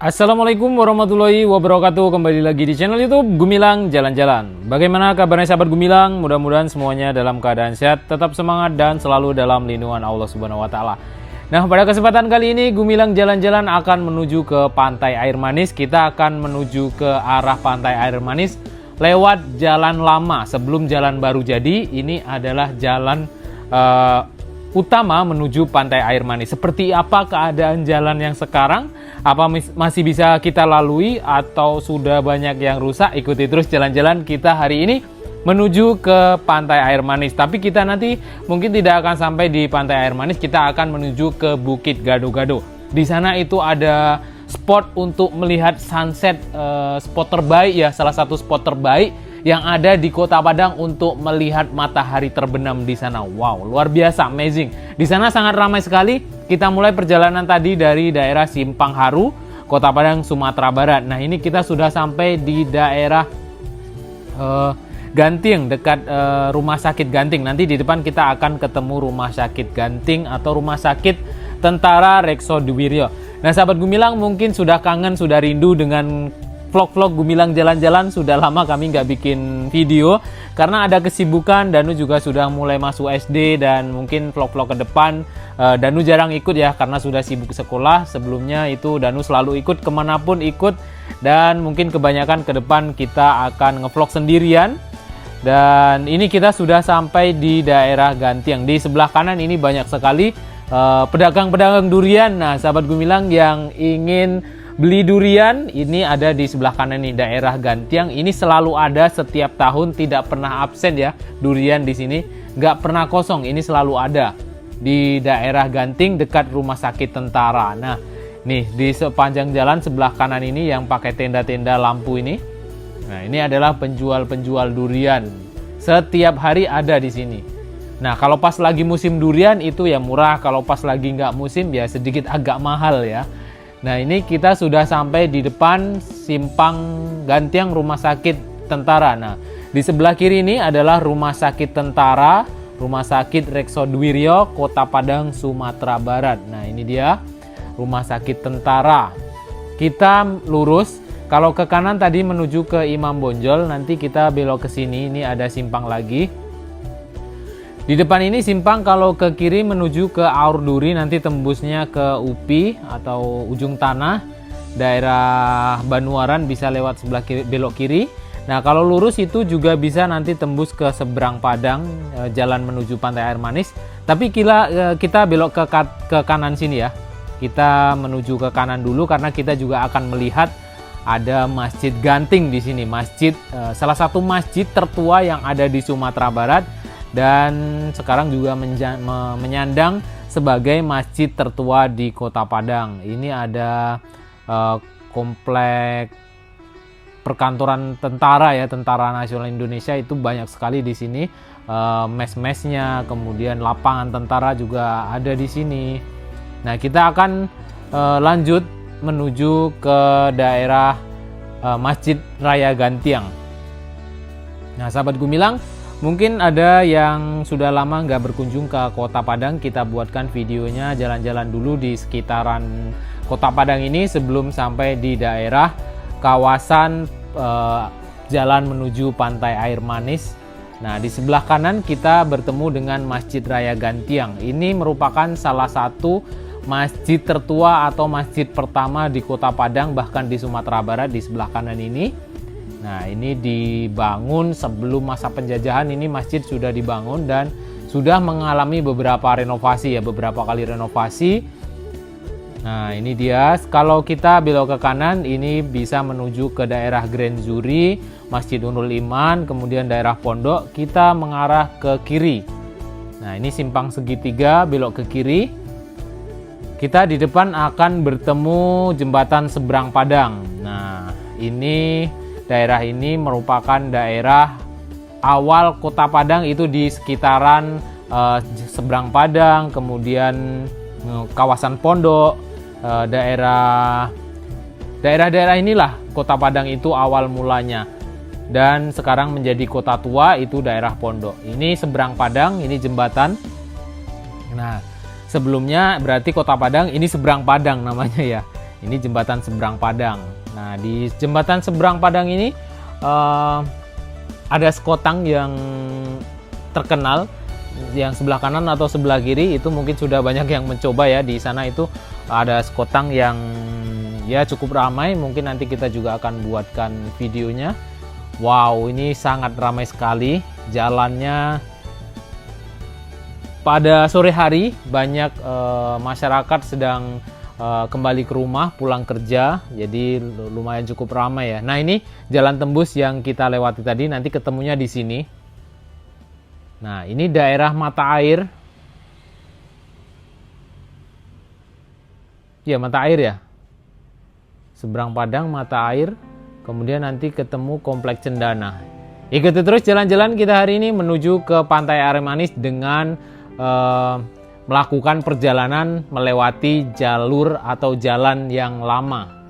Assalamualaikum warahmatullahi wabarakatuh. Kembali lagi di channel YouTube Gumilang Jalan-Jalan. Bagaimana kabarnya sahabat Gumilang? Mudah-mudahan semuanya dalam keadaan sehat, tetap semangat dan selalu dalam lindungan Allah Subhanahu wa taala. Nah, pada kesempatan kali ini Gumilang Jalan-Jalan akan menuju ke Pantai Air Manis. Kita akan menuju ke arah Pantai Air Manis lewat jalan lama sebelum jalan baru jadi. Ini adalah jalan utama menuju Pantai Air Manis. Seperti apa keadaan jalan yang sekarang? Apa masih bisa kita lalui atau sudah banyak yang rusak? Ikuti terus jalan-jalan kita hari ini menuju ke Pantai Air Manis. Tapi kita nanti mungkin tidak akan sampai di Pantai Air Manis, kita akan menuju ke Bukit Gado-Gado. Di sana itu ada spot untuk melihat sunset, spot terbaik ya, salah satu spot terbaik yang ada di Kota Padang untuk melihat matahari terbenam di sana. Wow, luar biasa, amazing. Di sana sangat ramai sekali. Kita mulai perjalanan tadi dari daerah Simpang Haru, Kota Padang, Sumatera Barat. Nah, ini kita sudah sampai di daerah Ganting, dekat Rumah Sakit Ganting. Nanti di depan kita akan ketemu Rumah Sakit Ganting atau Rumah Sakit Tentara Rekso Dwiryo. Nah, sahabat Gumilang mungkin sudah kangen, sudah rindu dengan vlog-vlog Gumilang Jalan-Jalan. Sudah lama kami nggak bikin video karena ada kesibukan. Danu juga sudah mulai masuk SD dan mungkin vlog-vlog ke depan Danu jarang ikut ya karena sudah sibuk sekolah. Sebelumnya itu Danu selalu ikut kemanapun ikut, dan mungkin kebanyakan ke depan kita akan ngevlog sendirian. Dan ini kita sudah sampai di daerah Gantiang. Di sebelah kanan ini banyak sekali pedagang-pedagang durian. Nah, sahabat Gumilang yang ingin beli durian, ini ada di sebelah kanan nih, daerah Gantiang. Ini selalu ada setiap tahun, tidak pernah absen ya durian di sini, nggak pernah kosong. Ini selalu ada di daerah Ganting dekat Rumah Sakit Tentara. Nah, nih di sepanjang jalan sebelah kanan ini yang pakai tenda-tenda lampu ini. Nah, ini adalah penjual-penjual durian. Setiap hari ada di sini. Nah, kalau pas lagi musim durian itu ya murah, kalau pas lagi nggak musim ya sedikit agak mahal ya. Nah, ini kita sudah sampai di depan Simpang Gantiang Rumah Sakit Tentara. Nah, di sebelah kiri ini adalah Rumah Sakit Tentara, Rumah Sakit Rekso Dwiryo, Kota Padang, Sumatera Barat. Nah, ini dia Rumah Sakit Tentara. Kita lurus. Kalau ke kanan tadi menuju ke Imam Bonjol, nanti kita belok ke sini. Ini ada simpang lagi. Di depan ini simpang, kalau ke kiri menuju ke Aur Duri, nanti tembusnya ke UPI atau Ujung Tanah, daerah Banuaran, bisa lewat sebelah kiri, belok kiri. Nah, kalau lurus itu juga bisa nanti tembus ke seberang Padang, jalan menuju Pantai Air Manis. Tapi kita belok ke kanan sini ya. Kita menuju ke kanan dulu karena kita juga akan melihat ada Masjid Ganting di sini. Masjid, salah satu masjid tertua yang ada di Sumatera Barat, dan sekarang juga menyandang sebagai masjid tertua di Kota Padang. Ini ada komplek perkantoran tentara ya, Tentara Nasional Indonesia, itu banyak sekali di sini. Mes-mesnya, kemudian lapangan tentara juga ada di sini. Nah, kita akan lanjut menuju ke daerah Masjid Raya Gantiang. Nah, sahabat Gumilang, mungkin ada yang sudah lama nggak berkunjung ke Kota Padang. Kita buatkan videonya jalan-jalan dulu di sekitaran Kota Padang ini sebelum sampai di daerah kawasan jalan menuju Pantai Air Manis. Nah, di sebelah kanan kita bertemu dengan Masjid Raya Gantiang. Ini merupakan salah satu masjid tertua atau masjid pertama di Kota Padang, bahkan di Sumatera Barat. Di sebelah kanan ini. Nah, ini dibangun sebelum masa penjajahan. Ini masjid sudah dibangun dan sudah mengalami beberapa renovasi ya, beberapa kali renovasi. Nah, ini dia. Kalau kita belok ke kanan, ini bisa menuju ke daerah Grand Zuri, Masjid Nurul Iman, kemudian daerah Pondok. Kita mengarah ke kiri. Nah, ini simpang segitiga, belok ke kiri. Kita di depan akan bertemu jembatan seberang Padang. Nah, ini daerah ini merupakan daerah awal Kota Padang, itu di sekitaran seberang Padang, kemudian kawasan Pondok, daerah-daerah inilah Kota Padang itu awal mulanya. Dan sekarang menjadi kota tua itu daerah Pondok. Ini seberang Padang, ini jembatan. Nah, sebelumnya berarti Kota Padang, ini seberang Padang namanya ya. Ini jembatan seberang Padang. Nah, di jembatan seberang Padang ini ada sekotang yang terkenal, yang sebelah kanan atau sebelah kiri itu mungkin sudah banyak yang mencoba ya. Di sana itu ada sekotang yang ya cukup ramai, mungkin nanti kita juga akan buatkan videonya. Wow, ini sangat ramai sekali jalannya. Pada sore hari banyak masyarakat sedang kembali ke rumah pulang kerja, jadi lumayan cukup ramai ya. Nah, ini jalan tembus yang kita lewati tadi, nanti ketemunya di sini. Nah, ini daerah mata air. Ya, mata air ya. Seberang Padang, mata air. Kemudian nanti ketemu Komplek Cendana. Ikuti terus jalan-jalan kita hari ini menuju ke Pantai Air Manis dengan melakukan perjalanan melewati jalur atau jalan yang lama.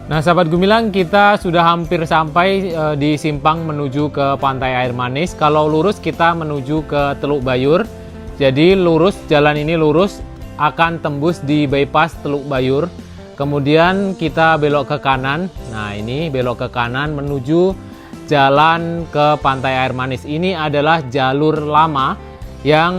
Nah, sahabat Gumilang, kita sudah hampir sampai di simpang menuju ke Pantai Air Manis. Kalau lurus kita menuju ke Teluk Bayur. Jadi lurus, jalan ini lurus akan tembus di bypass Teluk Bayur. Kemudian kita belok ke kanan. Nah, ini belok ke kanan menuju jalan ke Pantai Air Manis. Ini adalah jalur lama yang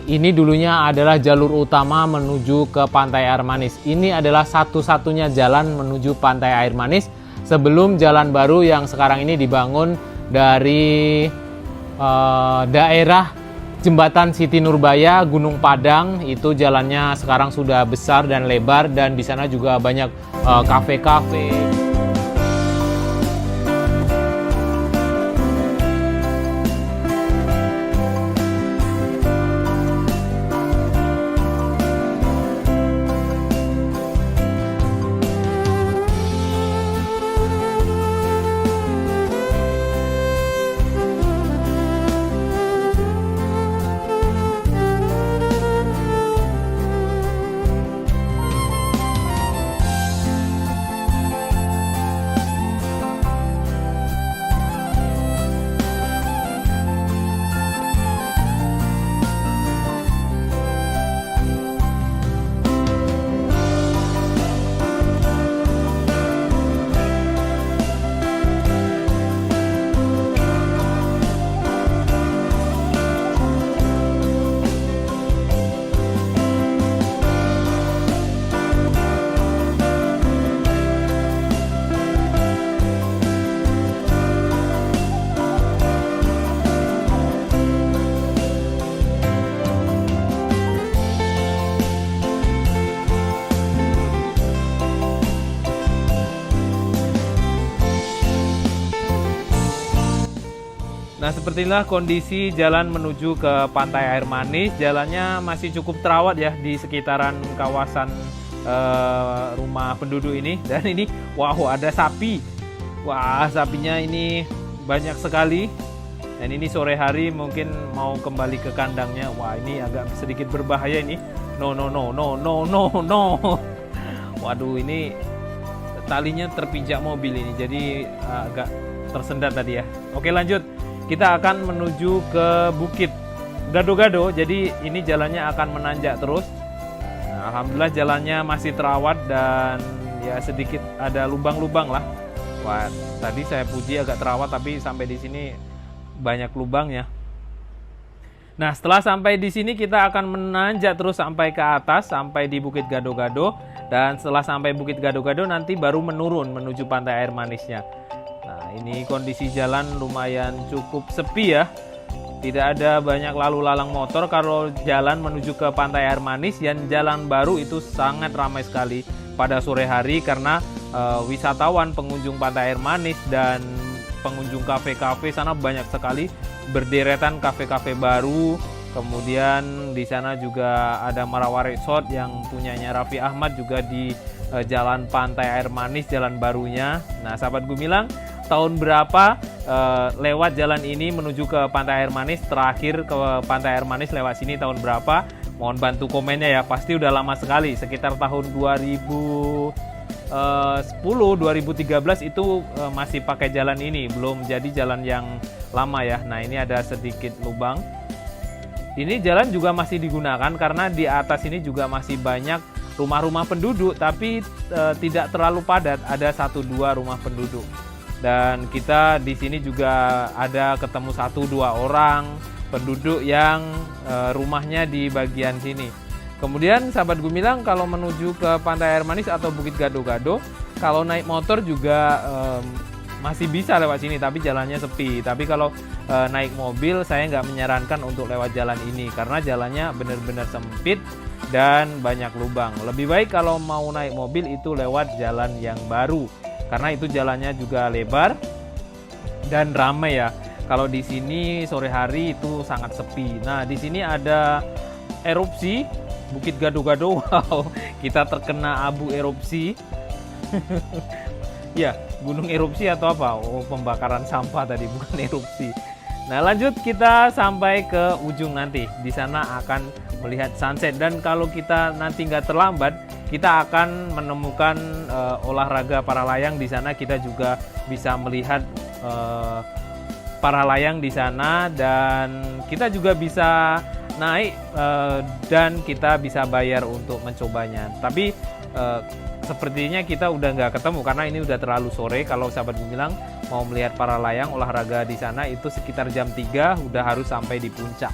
ini dulunya adalah jalur utama menuju ke Pantai Air Manis. Ini adalah satu-satunya jalan menuju Pantai Air Manis sebelum jalan baru yang sekarang ini dibangun dari daerah Jembatan Siti Nurbaya, Gunung Padang. Itu jalannya sekarang sudah besar dan lebar, dan di sana juga banyak kafe-kafe. Nah, sepertilah kondisi jalan menuju ke Pantai Air Manis. Jalannya masih cukup terawat ya di sekitaran kawasan rumah penduduk ini. Dan ini, wow, ada sapi. Wah, sapinya ini banyak sekali. Dan ini sore hari mungkin mau kembali ke kandangnya. Wah, ini agak sedikit berbahaya ini. No. Waduh, ini talinya terpijak mobil ini. Jadi agak tersendat tadi ya. Oke, lanjut. Kita akan menuju ke Bukit Gado-Gado. Jadi ini jalannya akan menanjak terus. Nah, alhamdulillah jalannya masih terawat dan ya sedikit ada lubang-lubang lah. Wah, tadi saya puji agak terawat tapi sampai di sini banyak lubangnya. Nah, setelah sampai di sini kita akan menanjak terus sampai ke atas sampai di Bukit Gado-Gado, dan setelah sampai Bukit Gado-Gado nanti baru menurun menuju Pantai Air Manisnya. Nah, ini kondisi jalan lumayan cukup sepi ya. Tidak ada banyak lalu lalang motor kalau jalan menuju ke Pantai Air Manis. Dan jalan baru itu sangat ramai sekali pada sore hari karena wisatawan, pengunjung Pantai Air Manis dan pengunjung kafe-kafe sana banyak sekali, berderetan kafe-kafe baru. Kemudian di sana juga ada Marawa Resort yang punyanya Raffi Ahmad juga di jalan Pantai Air Manis, jalan barunya. Nah, sahabat Gumilang, tahun berapa lewat jalan ini menuju ke Pantai Air Manis? Terakhir ke Pantai Air Manis lewat sini tahun berapa? Mohon bantu komennya ya, pasti udah lama sekali, sekitar tahun 2010, 2013 itu masih pakai jalan ini, belum jadi jalan yang lama ya. Nah, ini ada sedikit lubang. Ini jalan juga masih digunakan karena di atas ini juga masih banyak rumah-rumah penduduk, tapi tidak terlalu padat, ada 1-2 rumah penduduk. Dan kita di sini juga ada ketemu 1-2 orang penduduk yang rumahnya di bagian sini. Kemudian sahabat Gumilang, kalau menuju ke Pantai Air Manis atau Bukit Gado-Gado, kalau naik motor juga masih bisa lewat sini, tapi jalannya sepi. Tapi kalau naik mobil, saya nggak menyarankan untuk lewat jalan ini karena jalannya benar-benar sempit dan banyak lubang. Lebih baik kalau mau naik mobil itu lewat jalan yang baru, karena itu jalannya juga lebar dan ramai ya. Kalau di sini sore hari itu sangat sepi. Nah, di sini ada erupsi Bukit Gado-Gado. Wow, kita terkena abu erupsi. Ya, gunung erupsi atau apa? Oh, pembakaran sampah tadi, bukan erupsi. Nah, lanjut kita sampai ke ujung nanti. Di sana akan melihat sunset, dan kalau kita nanti nggak terlambat, kita akan menemukan olahraga para layang di sana. Kita juga bisa melihat para layang di sana, dan kita juga bisa naik dan kita bisa bayar untuk mencobanya. Tapi sepertinya kita udah nggak ketemu karena ini udah terlalu sore. Kalau sahabat Gumilang mau melihat para layang olahraga di sana itu sekitar jam 3 udah harus sampai di puncak.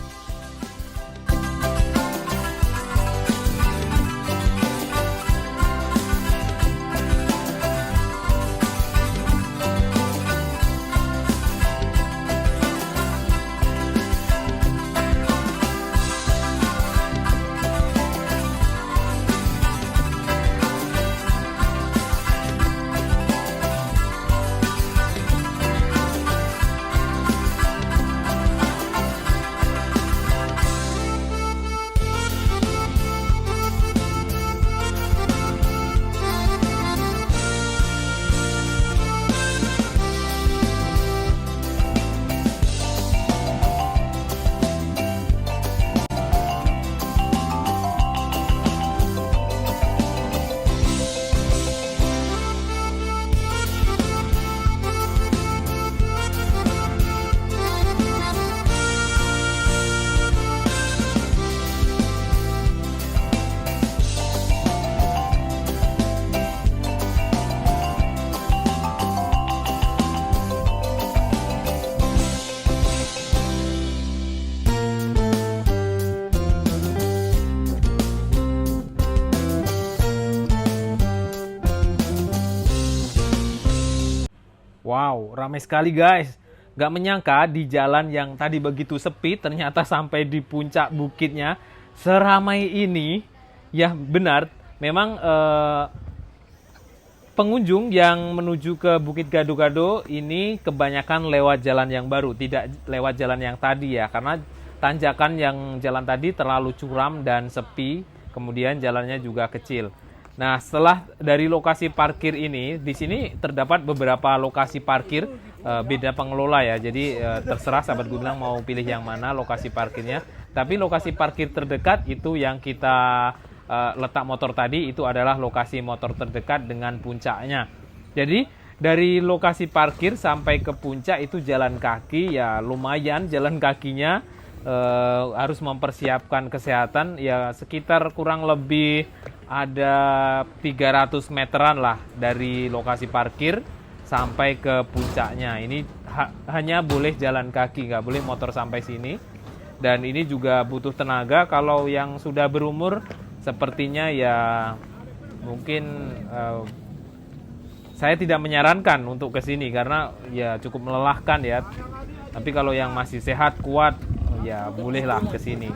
Wow, ramai sekali guys. Gak menyangka di jalan yang tadi begitu sepi, ternyata sampai di puncak bukitnya seramai ini. Ya benar, memang pengunjung yang menuju ke Bukit Gado-Gado ini kebanyakan lewat jalan yang baru, tidak lewat jalan yang tadi ya, karena tanjakan yang jalan tadi terlalu curam dan sepi, kemudian jalannya juga kecil. Nah, setelah dari lokasi parkir ini, di sini terdapat beberapa lokasi parkir beda pengelola ya. Jadi terserah sahabat gue bilang mau pilih yang mana lokasi parkirnya. Tapi lokasi parkir terdekat itu yang kita letak motor tadi itu adalah lokasi motor terdekat dengan puncaknya. Jadi dari lokasi parkir sampai ke puncak itu jalan kaki ya, lumayan jalan kakinya harus mempersiapkan kesehatan ya, sekitar kurang lebih ada 300 meteran lah dari lokasi parkir sampai ke puncaknya. Ini hanya boleh jalan kaki, nggak boleh motor sampai sini. Dan ini juga butuh tenaga. Kalau yang sudah berumur sepertinya ya mungkin saya tidak menyarankan untuk ke sini karena ya cukup melelahkan ya. Tapi kalau yang masih sehat, kuat, ya bolehlah ke sini.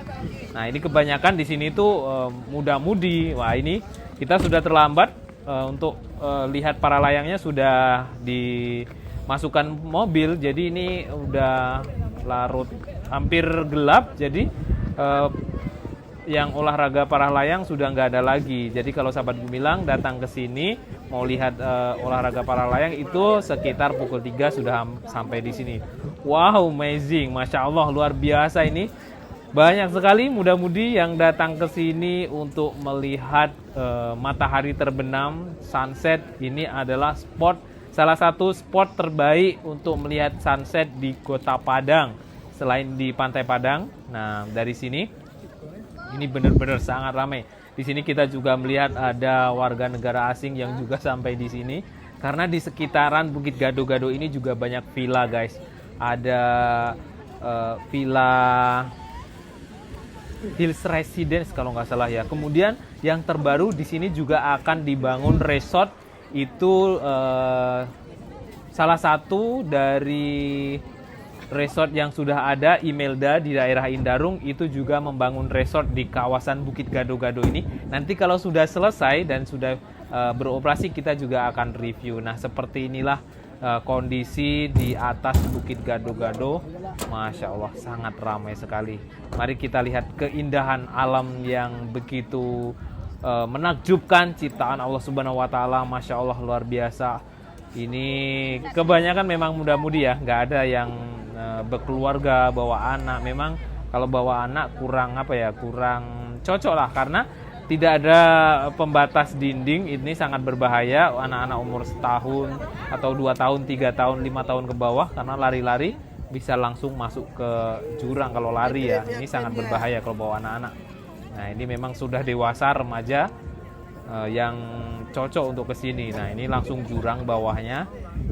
Nah, ini kebanyakan di sini tuh muda-mudi. Wah, ini kita sudah terlambat untuk lihat para layangnya sudah dimasukkan mobil. Jadi ini udah larut hampir gelap. Jadi yang olahraga para layang sudah nggak ada lagi. Jadi kalau sahabat Gumilang datang ke sini mau lihat olahraga para layang itu sekitar pukul 3 sudah sampai di sini. Wow, amazing, masya Allah, luar biasa ini. Banyak sekali muda-mudi yang datang ke sini untuk melihat matahari terbenam, sunset. Ini adalah salah satu spot terbaik untuk melihat sunset di Kota Padang selain di Pantai Padang. Nah, dari sini ini benar-benar sangat ramai. Di sini kita juga melihat ada warga negara asing yang juga sampai di sini. Karena di sekitaran Bukit Gado-Gado ini juga banyak villa, guys. Ada villa Hills Residence kalau nggak salah ya. Kemudian yang terbaru di sini juga akan dibangun resort. Itu salah satu dari resort yang sudah ada, Imelda di daerah Indarung itu juga membangun resort di kawasan Bukit Gado-Gado ini. Nanti kalau sudah selesai dan sudah beroperasi kita juga akan review. Nah, seperti inilah kondisi di atas Bukit Gado-Gado. Masya Allah, sangat ramai sekali. Mari kita lihat keindahan alam yang begitu menakjubkan, ciptaan Allah Subhanahu wa Ta'ala. Masya Allah, luar biasa. Ini kebanyakan memang muda-mudi ya, nggak ada yang berkeluarga bawa anak. Memang kalau bawa anak kurang kurang cocok lah, karena tidak ada pembatas dinding. Ini sangat berbahaya anak-anak umur setahun atau 2 tahun, 3 tahun, 5 tahun ke bawah, karena lari-lari bisa langsung masuk ke jurang kalau lari ya. Ini sangat berbahaya kalau bawa anak-anak. Nah, ini memang sudah dewasa, remaja yang cocok untuk kesini. Nah, ini langsung jurang bawahnya.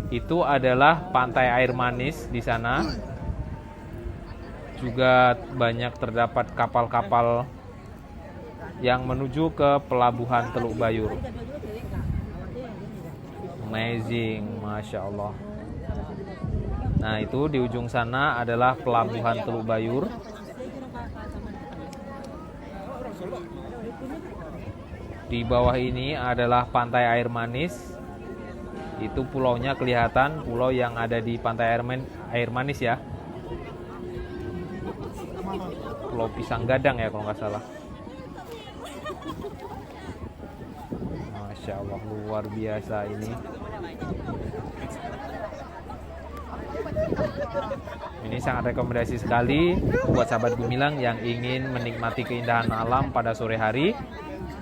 Itu adalah Pantai Air Manis di sana. Juga banyak terdapat kapal-kapal yang menuju ke pelabuhan Teluk Bayur. Amazing, masya Allah. Nah, itu di ujung sana adalah pelabuhan Teluk Bayur. Di bawah ini adalah Pantai Air Manis. Itu pulaunya kelihatan, pulau yang ada di Pantai Air Manis ya. Pulau Pisang Gadang ya kalau nggak salah. Masya Allah, luar biasa ini. Ini sangat rekomendasi sekali buat sahabat Gumilang yang ingin menikmati keindahan alam pada sore hari.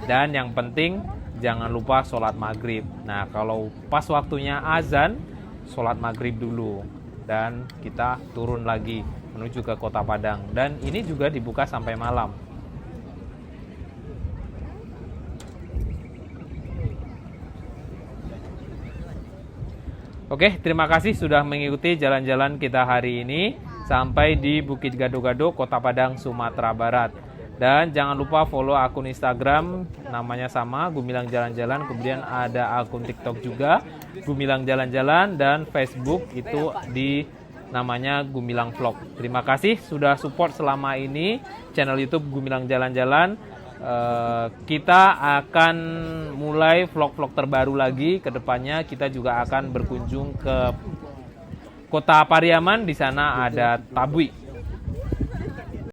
Dan yang penting jangan lupa sholat maghrib. Nah, kalau pas waktunya azan, sholat maghrib dulu. Dan kita turun lagi menuju ke Kota Padang. Dan ini juga dibuka sampai malam. Oke, terima kasih sudah mengikuti jalan-jalan kita hari ini. Sampai di Bukit Gado-Gado, Kota Padang, Sumatera Barat. Dan jangan lupa follow akun Instagram, namanya sama, Gumilang Jalan-Jalan. Kemudian ada akun TikTok juga, Gumilang Jalan-Jalan. Dan Facebook itu di namanya Gumilang Vlog. Terima kasih sudah support selama ini channel YouTube Gumilang Jalan-Jalan. kita akan mulai vlog-vlog terbaru lagi ke depannya. Kita juga akan berkunjung ke Kota Pariaman, di sana ada Tabui.